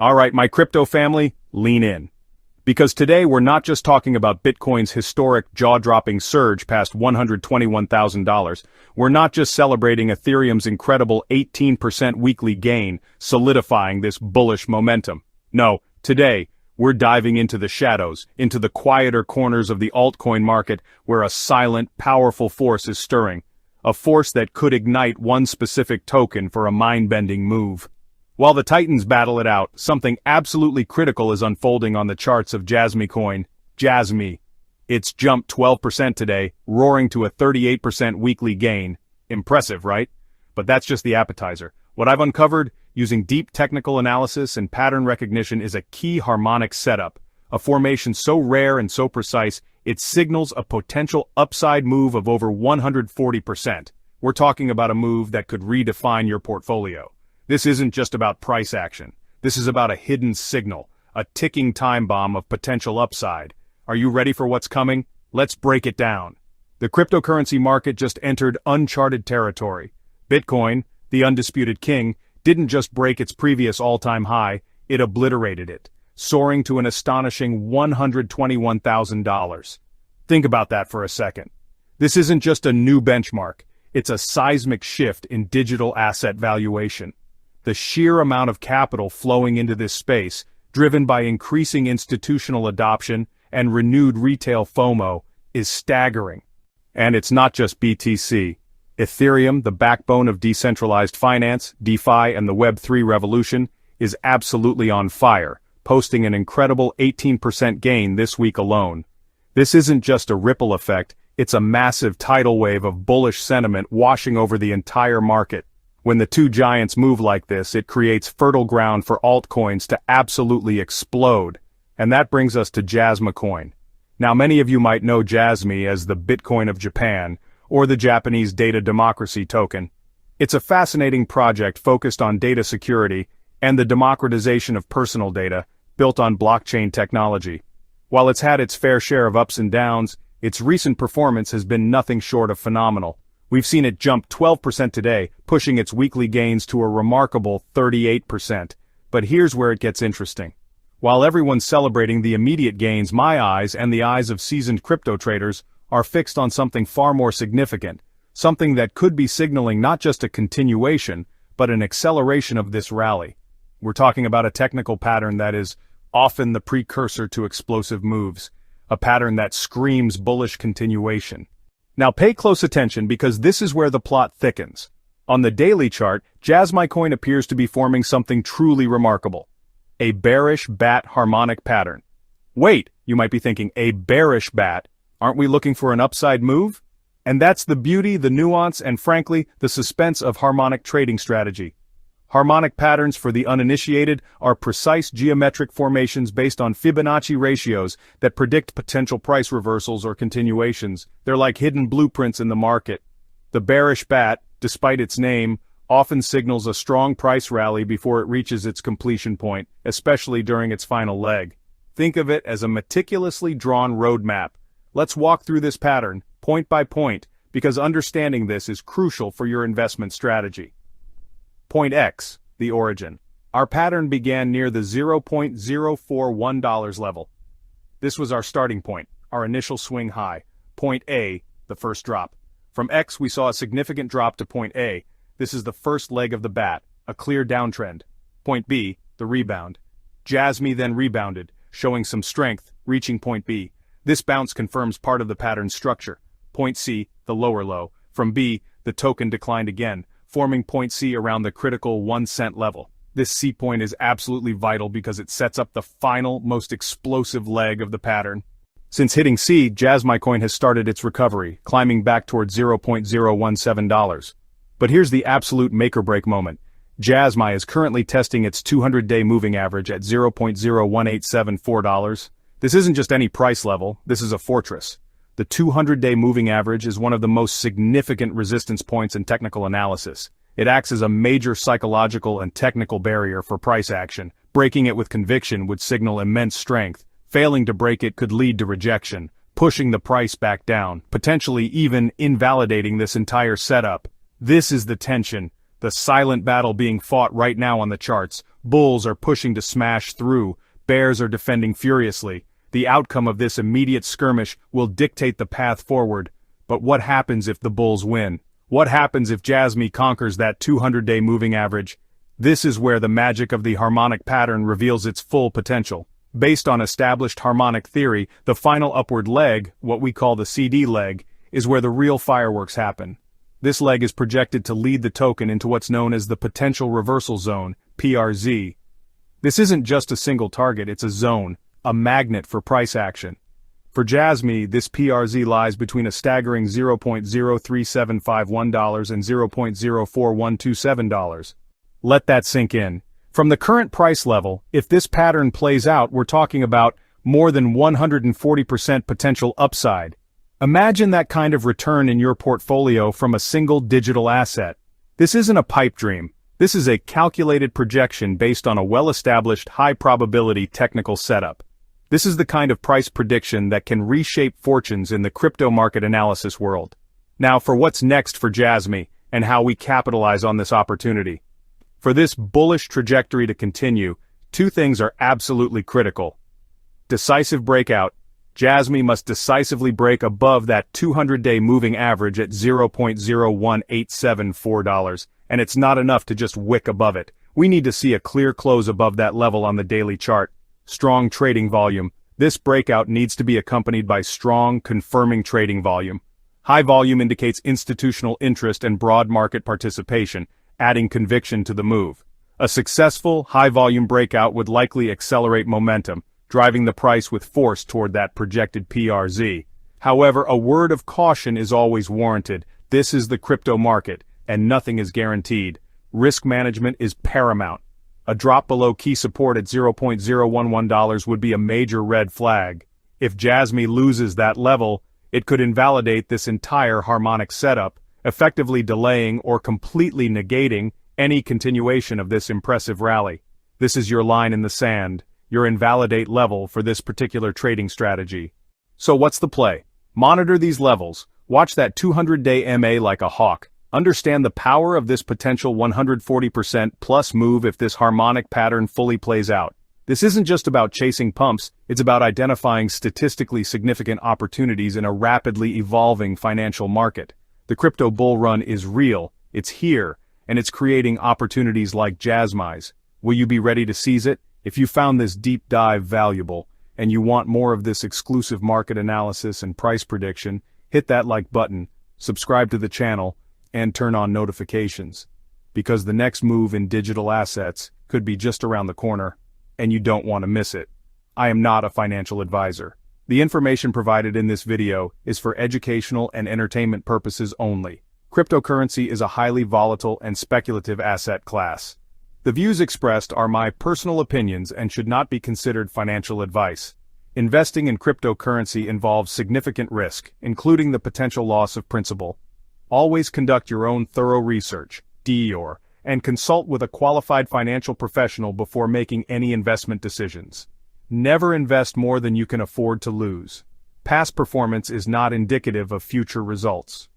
All right, my crypto family, lean in. Because today we're not just talking about Bitcoin's historic jaw-dropping surge past $121,000, we're not just celebrating Ethereum's incredible 18% weekly gain, solidifying this bullish momentum. No, today, we're diving into the shadows, into the quieter corners of the altcoin market where a silent, powerful force is stirring. A force that could ignite one specific token for a mind-bending move. While the titans battle it out, something absolutely critical is unfolding on the charts of Jasmycoin, JASMY. It's jumped 12% today, roaring to a 38% weekly gain. Impressive, right? But that's just the appetizer. What I've uncovered, using deep technical analysis and pattern recognition, is a key harmonic setup. A formation so rare and so precise, it signals a potential upside move of over 140%. We're talking about a move that could redefine your portfolio. This isn't just about price action. This is about a hidden signal, a ticking time bomb of potential upside. Are you ready for what's coming? Let's break it down. The cryptocurrency market just entered uncharted territory. Bitcoin, the undisputed king, didn't just break its previous all-time high, it obliterated it, soaring to an astonishing $121,000. Think about that for a second. This isn't just a new benchmark, it's a seismic shift in digital asset valuation. The sheer amount of capital flowing into this space, driven by increasing institutional adoption and renewed retail FOMO, is staggering. And it's not just BTC. Ethereum, the backbone of decentralized finance, DeFi, and the Web3 revolution, is absolutely on fire, posting an incredible 18% gain this week alone. This isn't just a ripple effect, it's a massive tidal wave of bullish sentiment washing over the entire market. When the two giants move like this, it creates fertile ground for altcoins to absolutely explode. And that brings us to Jasmycoin. Now, many of you might know Jasmy as the Bitcoin of Japan, or the Japanese data democracy token. It's a fascinating project focused on data security and the democratization of personal data, built on blockchain technology. While it's had its fair share of ups and downs, its recent performance has been nothing short of phenomenal. We've seen it jump 12% today, pushing its weekly gains to a remarkable 38%. But here's where it gets interesting. While everyone's celebrating the immediate gains, my eyes and the eyes of seasoned crypto traders are fixed on something far more significant, something that could be signaling not just a continuation, but an acceleration of this rally. We're talking about a technical pattern that is often the precursor to explosive moves, a pattern that screams bullish continuation. Now pay close attention because this is where the plot thickens. On the daily chart, Jasmycoin appears to be forming something truly remarkable. A bearish bat harmonic pattern. Wait, you might be thinking, a bearish bat? Aren't we looking for an upside move? And that's the beauty, the nuance, and frankly, the suspense of harmonic trading strategy. Harmonic patterns, for the uninitiated, are precise geometric formations based on Fibonacci ratios that predict potential price reversals or continuations. They're like hidden blueprints in the market. The bearish bat, despite its name, often signals a strong price rally before it reaches its completion point, especially during its final leg. Think of it as a meticulously drawn roadmap. Let's walk through this pattern, point by point, because understanding this is crucial for your investment strategy. Point X, the origin. Our pattern began near the $0.041 level. This was our starting point, our initial swing high. Point A, the first drop. From X we saw a significant drop to point A. This is the first leg of the bat, a clear downtrend. Point B, the rebound. Jasmy then rebounded, showing some strength, reaching point B. This bounce confirms part of the pattern's structure. Point C, the lower low. From B, the token declined again, forming point C around the critical 1 cent level. This C point is absolutely vital because it sets up the final, most explosive leg of the pattern. Since hitting C, Jasmycoin has started its recovery, climbing back towards $0.017. But here's the absolute make-or-break moment. Jasmy is currently testing its 200-day moving average at $0.01874. This isn't just any price level, this is a fortress. The 200-day moving average is one of the most significant resistance points in technical analysis. It acts as a major psychological and technical barrier for price action. Breaking it with conviction would signal immense strength. Failing to break it could lead to rejection, pushing the price back down, potentially even invalidating this entire setup. This is the tension. The silent battle being fought right now on the charts. Bulls are pushing to smash through, bears are defending furiously. The outcome of this immediate skirmish will dictate the path forward. But what happens if the bulls win? What happens if JASMY conquers that 200-day moving average? This is where the magic of the harmonic pattern reveals its full potential. Based on established harmonic theory, the final upward leg, what we call the CD leg, is where the real fireworks happen. This leg is projected to lead the token into what's known as the potential reversal zone, PRZ. This isn't just a single target, it's a zone, a magnet for price action. For JASMY, this PRZ lies between a staggering $0.03751 and $0.04127. Let that sink in. From the current price level, if this pattern plays out, we're talking about more than 140% potential upside. Imagine that kind of return in your portfolio from a single digital asset. This isn't a pipe dream. This is a calculated projection based on a well-established, high-probability technical setup. This is the kind of price prediction that can reshape fortunes in the crypto market analysis world. Now for what's next for JASMY, and how we capitalize on this opportunity. For this bullish trajectory to continue, two things are absolutely critical. Decisive breakout. JASMY must decisively break above that 200-day moving average at $0.01874, and it's not enough to just wick above it. We need to see a clear close above that level on the daily chart. Strong trading volume. This breakout needs to be accompanied by strong, confirming trading volume. High volume indicates institutional interest and broad market participation, adding conviction to the move. A successful, high-volume breakout would likely accelerate momentum, driving the price with force toward that projected PRZ. However, a word of caution is always warranted. This is the crypto market, and nothing is guaranteed. Risk management is paramount. A drop below key support at $0.011 would be a major red flag. If JASMY loses that level, it could invalidate this entire harmonic setup, effectively delaying or completely negating any continuation of this impressive rally. This is your line in the sand, your invalidate level for this particular trading strategy. So what's the play? Monitor these levels, watch that 200-day MA like a hawk, understand the power of this potential 140% plus move if this harmonic pattern fully plays out. This isn't just about chasing pumps, it's about identifying statistically significant opportunities in a rapidly evolving financial market. The crypto bull run is real, it's here, and it's creating opportunities like JASMY's. Will you be ready to seize it? If you found this deep dive valuable, and you want more of this exclusive market analysis and price prediction, hit that like button, subscribe to the channel, and turn on notifications. Because the next move in digital assets could be just around the corner, and you don't want to miss it. I am not a financial advisor. The information provided in this video is for educational and entertainment purposes only. Cryptocurrency is a highly volatile and speculative asset class. The views expressed are my personal opinions and should not be considered financial advice. Investing in cryptocurrency involves significant risk, including the potential loss of principal. Always conduct your own thorough research, and consult with a qualified financial professional before making any investment decisions. Never invest more than you can afford to lose. Past performance is not indicative of future results.